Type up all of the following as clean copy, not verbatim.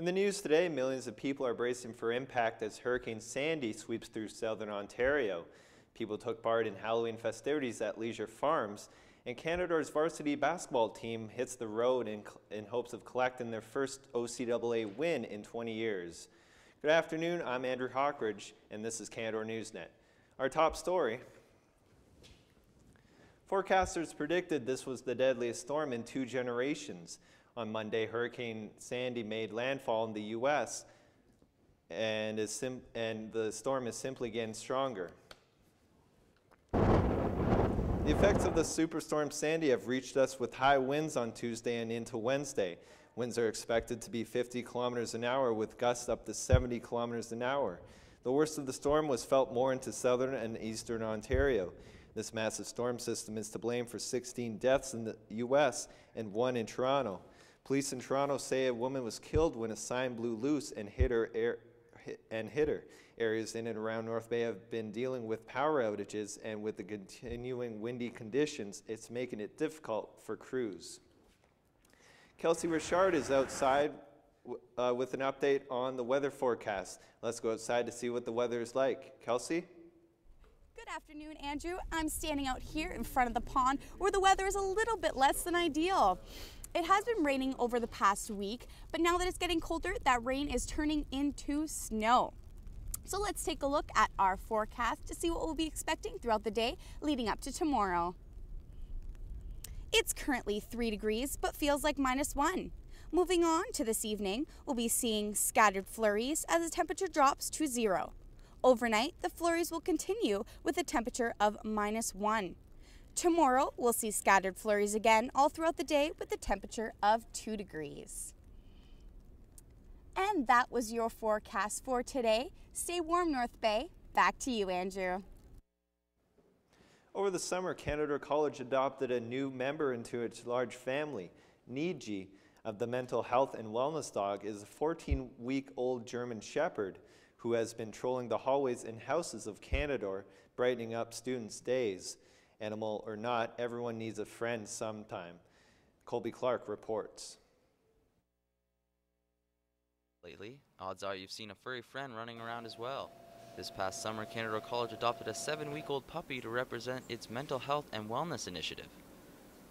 In the news today, millions of people are bracing for impact as Hurricane Sandy sweeps through southern Ontario. People took part in Halloween festivities at Leisure Farms, and Canadore's varsity basketball team hits the road in hopes of collecting their first OCAA win in 20 years. Good afternoon, I'm Andrew Hockridge, and this is Canadore Newsnet. Our top story. Forecasters predicted this was the deadliest storm in 2 generations. On Monday, Hurricane Sandy made landfall in the U.S., and the storm is simply getting stronger. The effects of the superstorm Sandy have reached us with high winds on Tuesday and into Wednesday. Winds are expected to be 50 kilometers an hour with gusts up to 70 kilometers an hour. The worst of the storm was felt more into southern and eastern Ontario. This massive storm system is to blame for 16 deaths in the U.S. and 1 in Toronto. Police in Toronto say a woman was killed when a sign blew loose and hit her. Areas in and around North Bay have been dealing with power outages, and with the continuing windy conditions, it's making it difficult for crews. Kelsey Richard is outside with an update on the weather forecast. Let's go outside to see what the weather is like. Kelsey? Good afternoon, Andrew. I'm standing out here in front of the pond where the weather is a little bit less than ideal. It has been raining over the past week, but now that it's getting colder, that rain is turning into snow. So let's take a look at our forecast to see what we'll be expecting throughout the day leading up to tomorrow. It's currently 3 degrees, but feels like -1. Moving on to this evening, we'll be seeing scattered flurries as the temperature drops to 0. Overnight, the flurries will continue with a temperature of -1. Tomorrow, we'll see scattered flurries again all throughout the day with a temperature of 2 degrees. And that was your forecast for today. Stay warm, North Bay. Back to you, Andrew. Over the summer, Canadore College adopted a new member into its large family. Niji, of the Mental Health and Wellness Dog, is a 14-week-old German Shepherd who has been trolling the hallways and houses of Canadore, brightening up students' days. Animal or not, everyone needs a friend sometime. Colby Clarke reports. Lately, odds are you've seen a furry friend running around as well. This past summer, Canadore College adopted a 7-week-old puppy to represent its mental health and wellness initiative.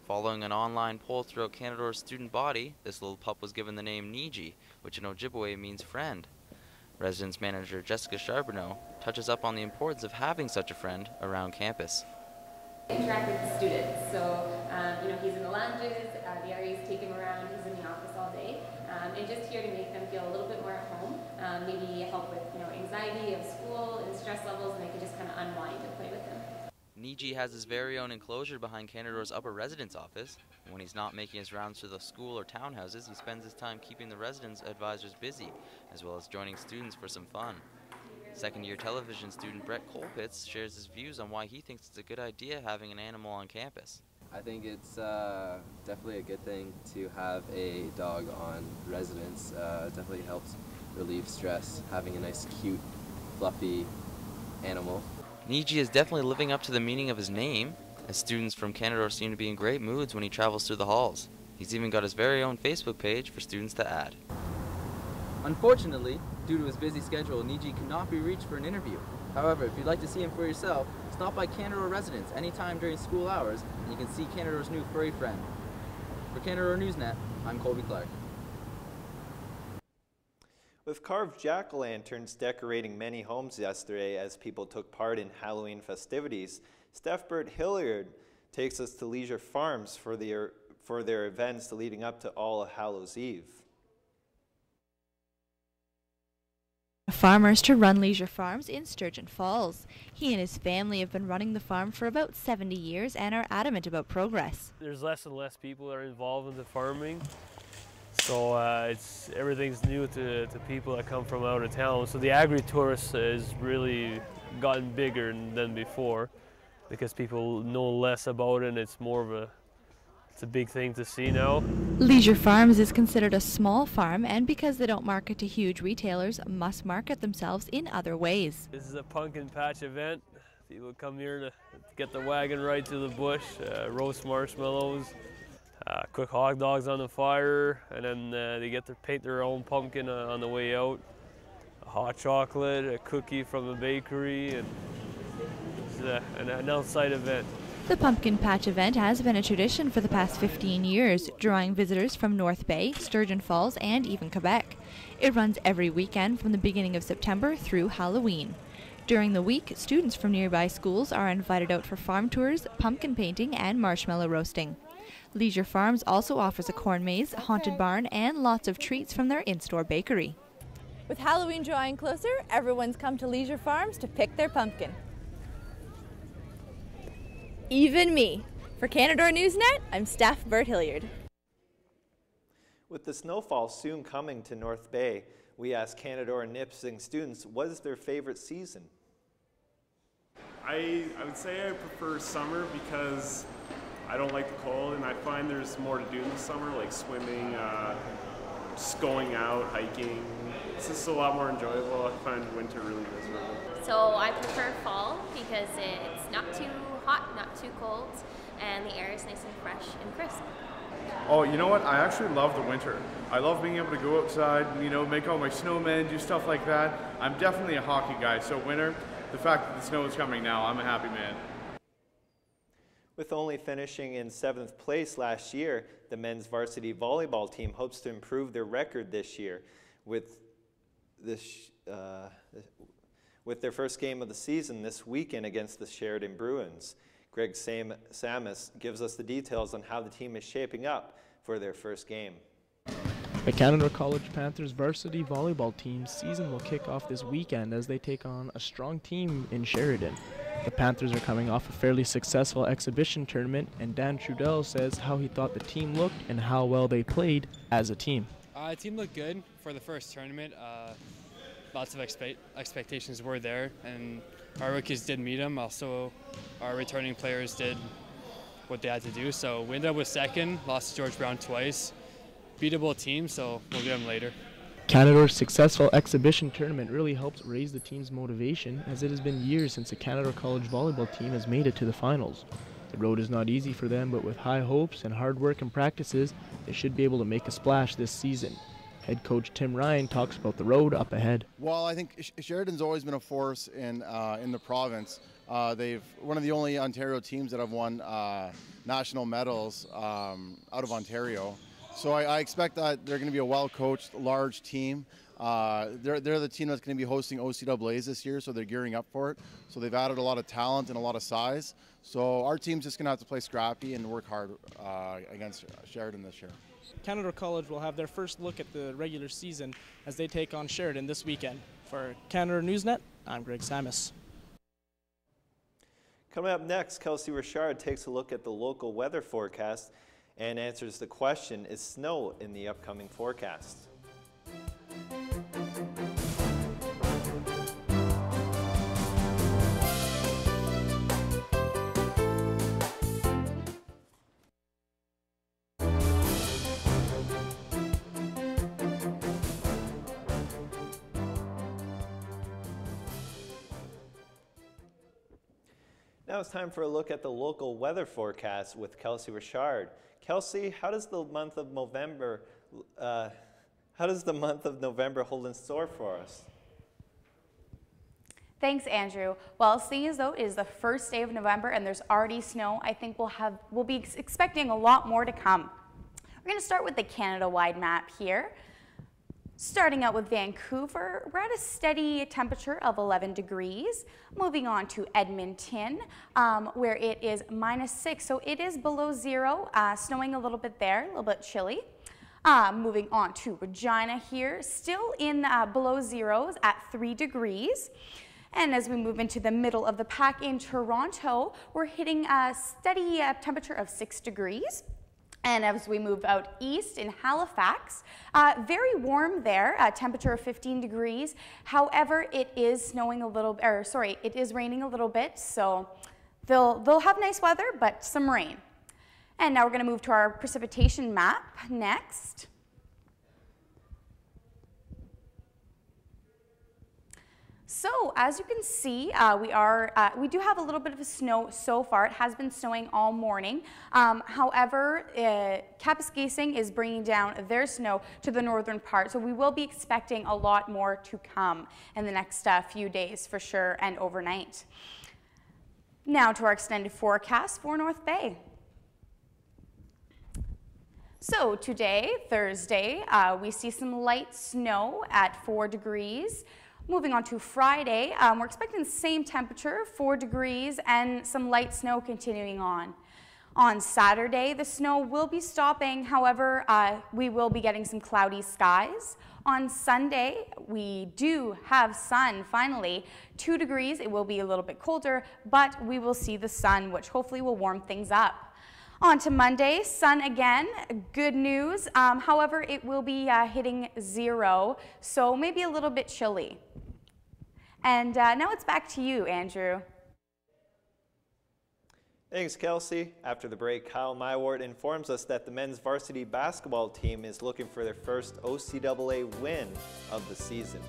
Following an online poll throughout Canadore's student body, this little pup was given the name Niji, which in Ojibwe means friend. Residence manager Jessica Charbonneau touches up on the importance of having such a friend around campus. Interact with the students, so he's in the lounges, the areas take him around, he's in the office all day, and just here to make them feel a little bit more at home, maybe help with anxiety of school and stress levels, and they can just kind of unwind and play with him. Niji has his very own enclosure behind Canadore's upper residence office. When he's not making his rounds to the school or townhouses, he spends his time keeping the residence advisors busy, as well as joining students for some fun. Second-year television student Brett Colpitz shares his views on why he thinks it's a good idea having an animal on campus. I think it's definitely a good thing to have a dog on residence. It definitely helps relieve stress, having a nice, cute, fluffy animal. Niji is definitely living up to the meaning of his name, as students from Canadore seem to be in great moods when he travels through the halls. He's even got his very own Facebook page for students to add. Unfortunately, due to his busy schedule, Niji cannot be reached for an interview. However, if you'd like to see him for yourself, stop by Canadore residence anytime during school hours, and you can see Canadore's new furry friend. For Canadore Newsnet, I'm Colby Clarke. With carved jack-o'-lanterns decorating many homes yesterday as people took part in Halloween festivities, Steph Burt-Hillyard takes us to Leisure Farms for their events leading up to All Hallows Eve. Farmers to run Leisure Farms in Sturgeon Falls. He and his family have been running the farm for about 70 years and are adamant about progress. There's less and less people that are involved in the farming, so everything's new to people that come from out of town. So the agri-tourist has really gotten bigger than before because people know less about it, and it's more of it's a big thing to see now. Leisure Farms is considered a small farm, and because they don't market to huge retailers, must market themselves in other ways. This is a pumpkin patch event. People come here to get the wagon right to the bush, roast marshmallows, cook hot dogs on the fire, and then they get to paint their own pumpkin on the way out. A hot chocolate, a cookie from the bakery, and it's an outside event. The Pumpkin Patch event has been a tradition for the past 15 years, drawing visitors from North Bay, Sturgeon Falls, and even Quebec. It runs every weekend from the beginning of September through Halloween. During the week, students from nearby schools are invited out for farm tours, pumpkin painting, and marshmallow roasting. Leisure Farms also offers a corn maze, haunted barn, and lots of treats from their in-store bakery. With Halloween drawing closer, everyone's come to Leisure Farms to pick their pumpkin. Even me. For Canadore Newsnet, I'm Steph Burt-Hillyard. With the snowfall soon coming to North Bay, we asked Canadore and Nipissing students what is their favorite season. I would say I prefer summer because I don't like the cold, and I find there's more to do in the summer, like swimming, just going out, hiking. It's just a lot more enjoyable. I find winter really miserable. So I prefer fall because it's not too hot, not too cold, and the air is nice and fresh and crisp. Oh, you know what? I actually love the winter. I love being able to go outside, make all my snowmen, do stuff like that. I'm definitely a hockey guy, so winter, the fact that the snow is coming now, I'm a happy man. With only finishing in 7th place last year, the men's varsity volleyball team hopes to improve their record this year with their first game of the season this weekend against the Sheridan Bruins. Greg Samus gives us the details on how the team is shaping up for their first game. The Canadore College Panthers varsity volleyball team's season will kick off this weekend as they take on a strong team in Sheridan. The Panthers are coming off a fairly successful exhibition tournament, and Dan Trudell says how he thought the team looked and how well they played as a team. The team looked good for the first tournament. Lots of expectations were there, and our rookies did meet them. Also, our returning players did what they had to do. So we ended up with second, lost to George Brown twice. Beatable team, so we'll get them later. Canadore's successful exhibition tournament really helps raise the team's motivation, as it has been years since the Canadore College volleyball team has made it to the finals. The road is not easy for them, but with high hopes and hard work and practices, they should be able to make a splash this season. Head coach Tim Ryan talks about the road up ahead. Well, I think Sheridan's always been a force in the province. They've one of the only Ontario teams that have won national medals out of Ontario. So I expect that they're going to be a well-coached, large team. They're the team that's going to be hosting OCAAs this year, so they're gearing up for it. So they've added a lot of talent and a lot of size. So our team's just going to have to play scrappy and work hard against Sheridan this year. Canadore College will have their first look at the regular season as they take on Sheridan this weekend. For Canadore Newsnet, I'm Greg Samus. Coming up next, Kelsey Richard takes a look at the local weather forecast and answers the question, is snow in the upcoming forecast? Now it's time for a look at the local weather forecast with Kelsey Richard. Kelsey, how does the month of November hold in store for us? Thanks, Andrew. Well, seeing as though it is the first day of November and there's already snow, I think we'll be expecting a lot more to come. We're going to start with the Canada-wide map here. Starting out with Vancouver, we're at a steady temperature of 11 degrees. Moving on to Edmonton, where it is -6, so it is below zero, snowing a little bit there, a little bit chilly. Moving on to Regina here, still in below zeros at 3 degrees. And as we move into the middle of the pack in Toronto, we're hitting a steady temperature of 6 degrees. And as we move out east in Halifax, very warm there, a temperature of 15 degrees. However, it is snowing a little, it is raining a little bit, so they'll have nice weather, but some rain. And now we're going to move to our precipitation map next. So as you can see, we do have a little bit of snow so far. It has been snowing all morning. However, Kapuskasing is bringing down their snow to the northern part, so we will be expecting a lot more to come in the next few days for sure, and overnight. Now to our extended forecast for North Bay. So today, Thursday, we see some light snow at 4 degrees. Moving on to Friday, we're expecting the same temperature, 4 degrees, and some light snow continuing on. On Saturday, the snow will be stopping. However, we will be getting some cloudy skies. On Sunday, we do have sun finally, 2 degrees. It will be a little bit colder, but we will see the sun, which hopefully will warm things up. On to Monday, sun again, good news. However, it will be hitting 0, so maybe a little bit chilly. And now it's back to you, Andrew. Thanks, Kelsey. After the break, Kyle Mywaart informs us that the men's varsity basketball team is looking for their first OCAA win of the season.